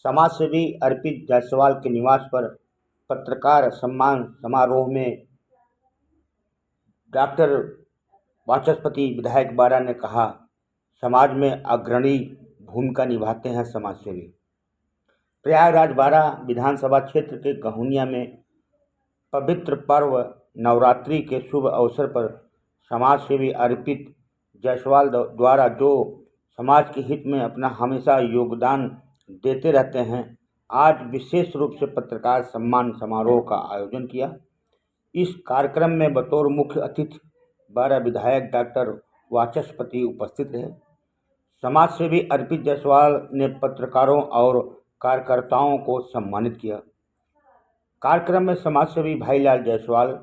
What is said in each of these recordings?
समाजसेवी अर्पित जायसवाल के निवास पर पत्रकार सम्मान समारोह में डॉक्टर वाचस्पति विधायक बारा ने कहा, समाज में अग्रणी भूमिका निभाते हैं समाजसेवी। प्रयागराज बारा विधानसभा क्षेत्र के गहुनिया में पवित्र पर्व नवरात्रि के शुभ अवसर पर समाजसेवी अर्पित जायसवाल द्वारा जो समाज के हित में अपना हमेशा योगदान देते रहते हैं, आज विशेष रूप से पत्रकार सम्मान समारोह का आयोजन किया। इस कार्यक्रम में बतौर मुख्य अतिथि बारा विधायक डॉक्टर वाचस्पति उपस्थित रहे। समाजसेवी अर्पित जायसवाल ने पत्रकारों और कार्यकर्ताओं को सम्मानित किया। कार्यक्रम में समाजसेवी भाईलाल जायसवाल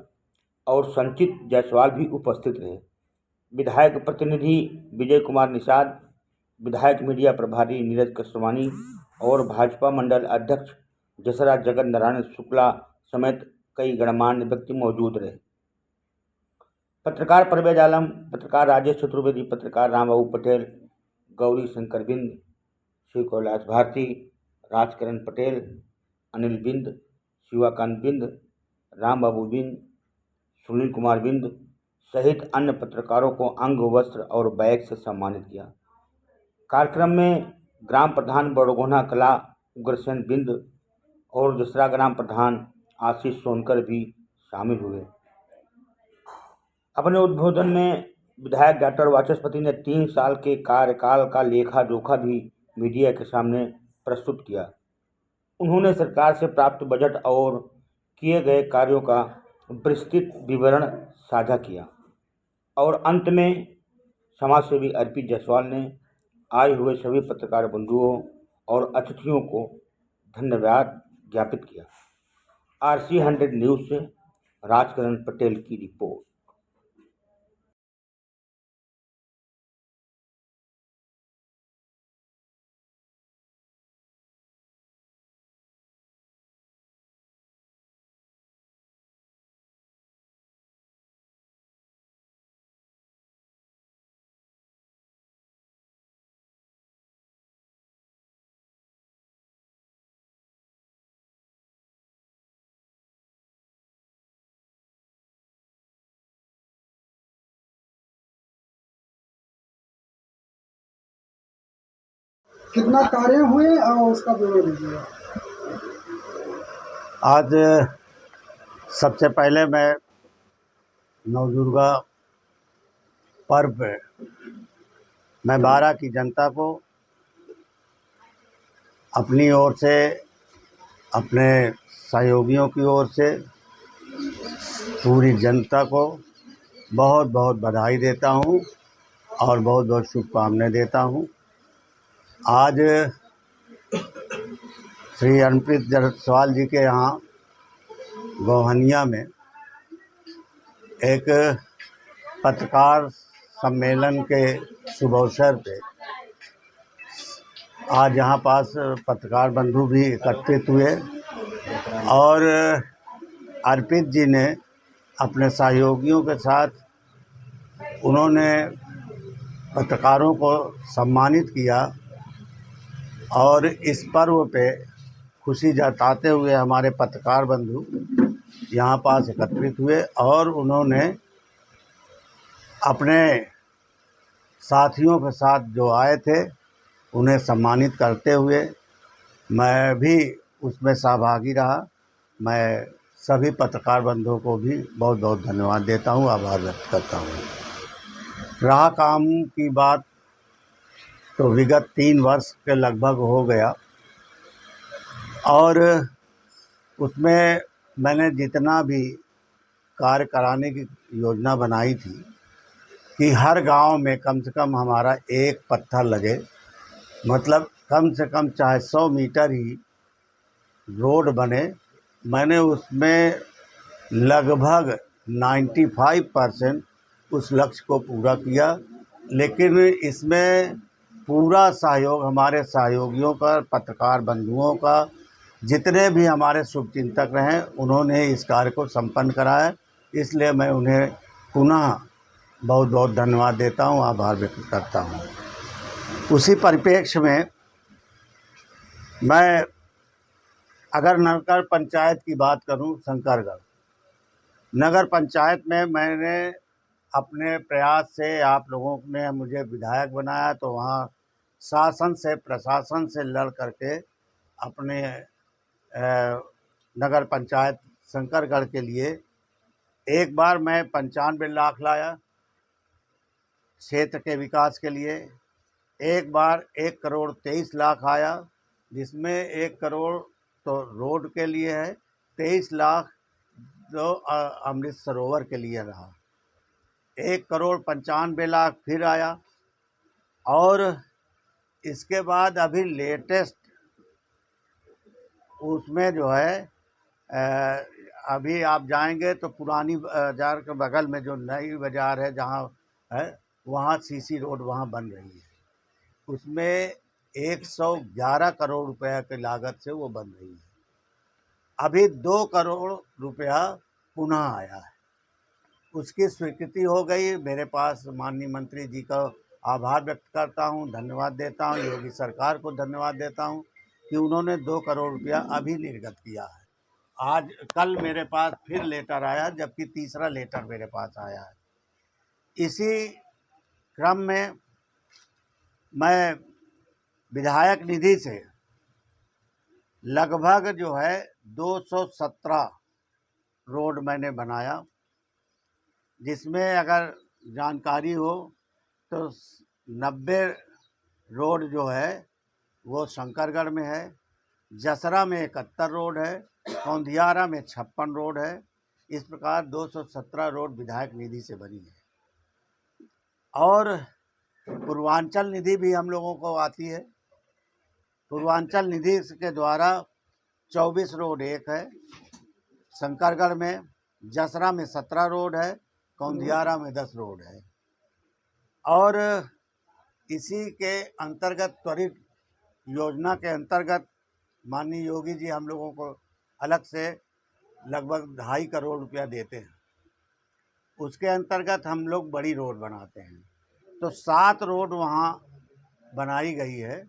और संचित जायसवाल भी उपस्थित रहे। विधायक प्रतिनिधि विजय कुमार निषाद, विधायक मीडिया प्रभारी नीरज कसवानी और भाजपा मंडल अध्यक्ष जसरा जगत नारायण शुक्ला समेत कई गणमान्य व्यक्ति मौजूद रहे। पत्रकार परवेज आलम, पत्रकार राजेश चतुर्वेदी, पत्रकार रामबाबू पटेल, गौरी शंकर बिंद, शिव कैलाश भारती, राजकरण पटेल, अनिल बिंद, शिवाकांत बिंद, रामबाबू बिंद, सुनील कुमार बिंद सहित अन्य पत्रकारों को अंग वस्त्र और बैग से सम्मानित किया। कार्यक्रम में ग्राम प्रधान बड़गोना कला उग्रसेन बिंद और दूसरा ग्राम प्रधान आशीष सोनकर भी शामिल हुए। अपने उद्बोधन में विधायक डॉक्टर वाचस्पति ने 3 साल के कार्यकाल का लेखा जोखा भी मीडिया के सामने प्रस्तुत किया। उन्होंने सरकार से प्राप्त बजट और किए गए कार्यों का विस्तृत विवरण साझा किया और अंत में समाजसेवी अर्पित जायसवाल ने आए हुए सभी पत्रकार बंधुओं और अतिथियों को धन्यवाद ज्ञापित किया। RC 100 न्यूज़ से राजकरण पटेल की रिपोर्ट। कितना कार्य हुए और उसका ब्यौरा दीजिएगा। आज सबसे पहले मैं नवदुर्गा पर्व पे मैं बारा की जनता को अपनी ओर से, अपने सहयोगियों की ओर से पूरी जनता को बहुत बहुत बधाई देता हूँ और बहुत बहुत शुभकामनाएं देता हूँ। आज श्री अर्पित जायसवाल जी के यहाँ गोहनिया में एक पत्रकार सम्मेलन के शुभ अवसर पे आज यहाँ पास पत्रकार बंधु भी एकत्रित हुए और अर्पित जी ने अपने सहयोगियों के साथ उन्होंने पत्रकारों को सम्मानित किया और इस पर्व पे खुशी जताते हुए हमारे पत्रकार बंधु यहाँ पास एकत्रित हुए और उन्होंने अपने साथियों के साथ जो आए थे उन्हें सम्मानित करते हुए मैं भी उसमें सहभागी रहा। मैं सभी पत्रकार बंधुओं को भी बहुत बहुत धन्यवाद देता हूँ, आभार व्यक्त करता हूँ। रहा काम की बात तो विगत 3 वर्ष के लगभग हो गया और उसमें मैंने जितना भी कार्य कराने की योजना बनाई थी कि हर गांव में कम से कम हमारा एक पत्थर लगे, मतलब कम से कम चाहे 100 मीटर ही रोड बने। मैंने उसमें लगभग 95% उस लक्ष्य को पूरा किया, लेकिन इसमें पूरा सहयोग हमारे सहयोगियों का, पत्रकार बंधुओं का, जितने भी हमारे शुभचिंतक रहे उन्होंने इस कार्य को संपन्न कराया। इसलिए मैं उन्हें पुनः बहुत बहुत धन्यवाद देता हूँ, आभार व्यक्त करता हूँ। उसी परिप्रेक्ष्य में मैं अगर नगर पंचायत की बात करूं, शंकरगढ़ नगर पंचायत में मैंने अपने प्रयास से, आप लोगों ने मुझे विधायक बनाया तो वहाँ शासन से, प्रशासन से लड़ करके अपने नगर पंचायत शंकरगढ़ के लिए एक बार मैं 95 लाख लाया क्षेत्र के विकास के लिए। एक बार 1 करोड़ 23 लाख आया, जिसमें 1 करोड़ तो रोड के लिए है, 23 लाख जो अमृत सरोवर के लिए रहा। 1 करोड़ 95 लाख फिर आया। और इसके बाद अभी लेटेस्ट उसमें जो है अभी आप जाएंगे तो पुरानी बाजार के बगल में जो नई बाजार है जहाँ है, वहाँ सीसी रोड वहाँ बन रही है। उसमें 111 करोड़ रुपया की लागत से वो बन रही है। अभी 2 करोड़ रुपया पुनः आया है, उसकी स्वीकृति हो गई। मेरे पास माननीय मंत्री जी का आभार व्यक्त करता हूँ, धन्यवाद देता हूँ, योगी सरकार को धन्यवाद देता हूँ कि उन्होंने 2 करोड़ रुपया अभी निर्गत किया है। आज कल मेरे पास फिर लेटर आया, जबकि तीसरा लेटर मेरे पास आया है। इसी क्रम में मैं विधायक निधि से लगभग जो है 217 रोड मैंने बनाया, जिसमें अगर जानकारी हो तो 90 रोड जो है वो शंकरगढ़ में है, जसरा में 71 रोड है, कौंधियारा में 56 रोड है। इस प्रकार 217 रोड विधायक निधि से बनी है। और पूर्वांचल निधि भी हम लोगों को आती है। पूर्वांचल निधि के द्वारा 24 रोड एक है शंकरगढ़ में, जसरा में 17 रोड है, कौंधियारा में 10 रोड है। और इसी के अंतर्गत त्वरित योजना के अंतर्गत माननीय योगी जी हम लोगों को अलग से लगभग 2.5 करोड़ रुपया देते हैं। उसके अंतर्गत हम लोग बड़ी रोड बनाते हैं। तो 7 रोड वहाँ बनाई गई है।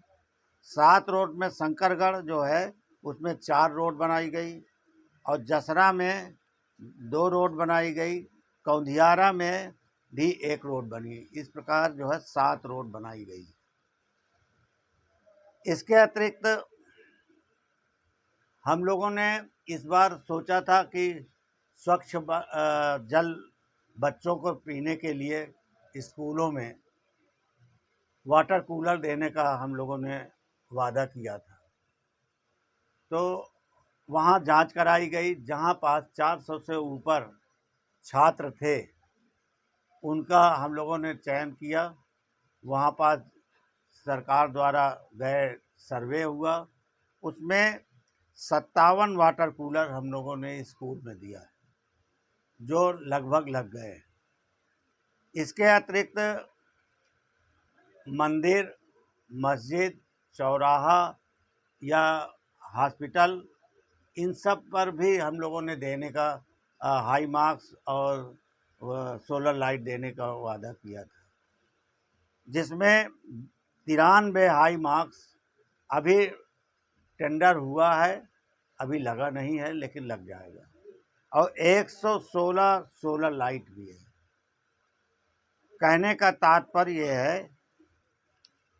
7 रोड में शंकरगढ़ जो है उसमें 4 रोड बनाई गई, और जसरा में 2 रोड बनाई गई, कौंधियारा में भी 1 रोड बनी। इस प्रकार जो है 7 रोड बनाई गई। इसके अतिरिक्त हम लोगों ने इस बार सोचा था कि स्वच्छ जल बच्चों को पीने के लिए स्कूलों में वाटर कूलर देने का हम लोगों ने वादा किया था। तो वहाँ जांच कराई गई, जहाँ पास 400 से ऊपर छात्र थे उनका हम लोगों ने चयन किया। वहाँ पास सरकार द्वारा गए, सर्वे हुआ, उसमें 57 वाटर कूलर हम लोगों ने स्कूल में दिया है, जो लगभग लग गए। इसके अतिरिक्त मंदिर, मस्जिद, चौराहा या हॉस्पिटल, इन सब पर भी हम लोगों ने देने का हाई मार्क्स और सोलर लाइट देने का वादा किया था, जिसमें 93 हाई मार्क्स अभी टेंडर हुआ है, अभी लगा नहीं है लेकिन लग जाएगा। और 116 सोलर लाइट भी है। कहने का तात्पर्य यह है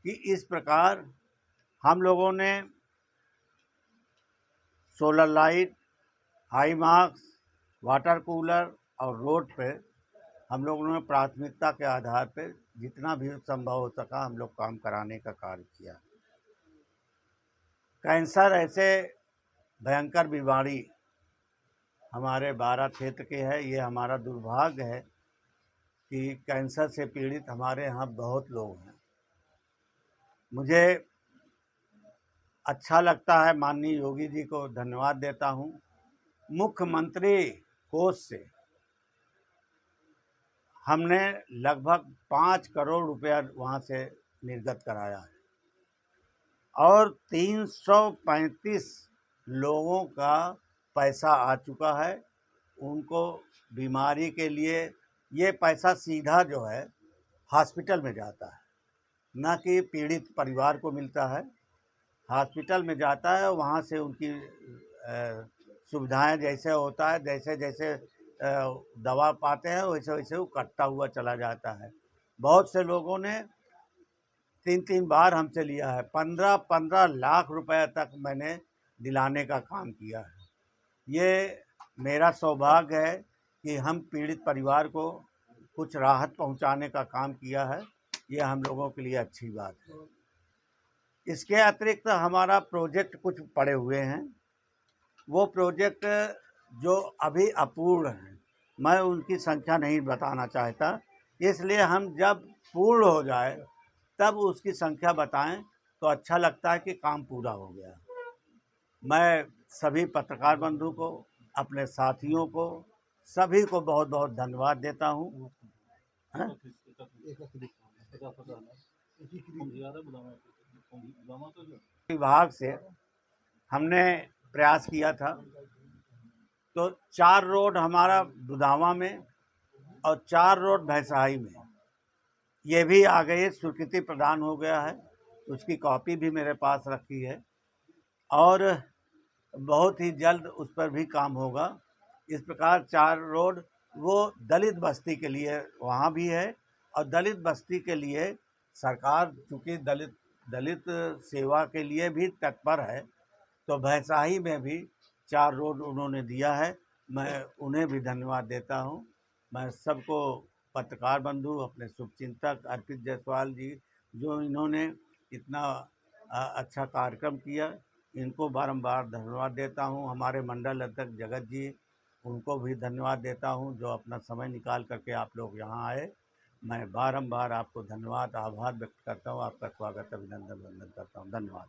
कि इस प्रकार हम लोगों ने solar light, high marks, water cooler और रोड पे हम लोगों ने प्राथमिकता के आधार पर जितना भी संभव हो सका हम लोग काम कराने का कार्य किया। कैंसर ऐसे भयंकर बीमारी हमारे बारा क्षेत्र के है। ये हमारा दुर्भाग्य है कि कैंसर से पीड़ित हमारे यहाँ बहुत लोग हैं। मुझे अच्छा लगता है, माननीय योगी जी को धन्यवाद देता हूँ, मुख्यमंत्री कोष से हमने लगभग 5 करोड़ रुपया वहाँ से निर्गत कराया है, और 335 लोगों का पैसा आ चुका है। उनको बीमारी के लिए ये पैसा सीधा जो है हॉस्पिटल में जाता है, ना कि पीड़ित परिवार को मिलता है। हॉस्पिटल में जाता है, वहाँ से उनकी सुविधाएं जैसे होता है, जैसे जैसे दवा पाते हैं वैसे वैसे वो कटता हुआ चला जाता है। बहुत से लोगों ने 3-3 बार हमसे लिया है। 15-15 लाख रुपए तक मैंने दिलाने का काम किया है। ये मेरा सौभाग्य है कि हम पीड़ित परिवार को कुछ राहत पहुंचाने का काम किया है। ये हम लोगों के लिए अच्छी बात है। इसके अतिरिक्त हमारा प्रोजेक्ट कुछ पड़े हुए हैं। वो प्रोजेक्ट जो अभी अपूर्ण हैं, मैं उनकी संख्या नहीं बताना चाहता, इसलिए हम जब पूर्ण हो जाए तब उसकी संख्या बताएं तो अच्छा लगता है कि काम पूरा हो गया। मैं सभी पत्रकार बंधु को, अपने साथियों को, सभी को बहुत बहुत धन्यवाद देता हूँ। विभाग से हमने प्रयास किया था तो 4 रोड हमारा दुधावा में और 4 रोड भैंसाही में, ये भी आ गई, स्वीकृति प्रदान हो गया है। उसकी कॉपी भी मेरे पास रखी है और बहुत ही जल्द उस पर भी काम होगा। इस प्रकार 4 रोड वो दलित बस्ती के लिए वहाँ भी है और दलित बस्ती के लिए सरकार चूँकि दलित सेवा के लिए भी तत्पर है, तो भैंसाही में भी 4 रोड उन्होंने दिया है। मैं उन्हें भी धन्यवाद देता हूँ। मैं सबको, पत्रकार बंधु, अपने शुभचिंतक अर्पित जायसवाल जी, जो इन्होंने इतना अच्छा कार्यक्रम किया, इनको बारंबार धन्यवाद देता हूँ। हमारे मंडल अध्यक्ष जगत जी, उनको भी धन्यवाद देता हूँ जो अपना समय निकाल करके आप लोग यहाँ आए। मैं बारंबार आपको धन्यवाद, आभार व्यक्त करता हूँ। आपका स्वागत, अभिनंदन, वंदन करता हूँ। धन्यवाद।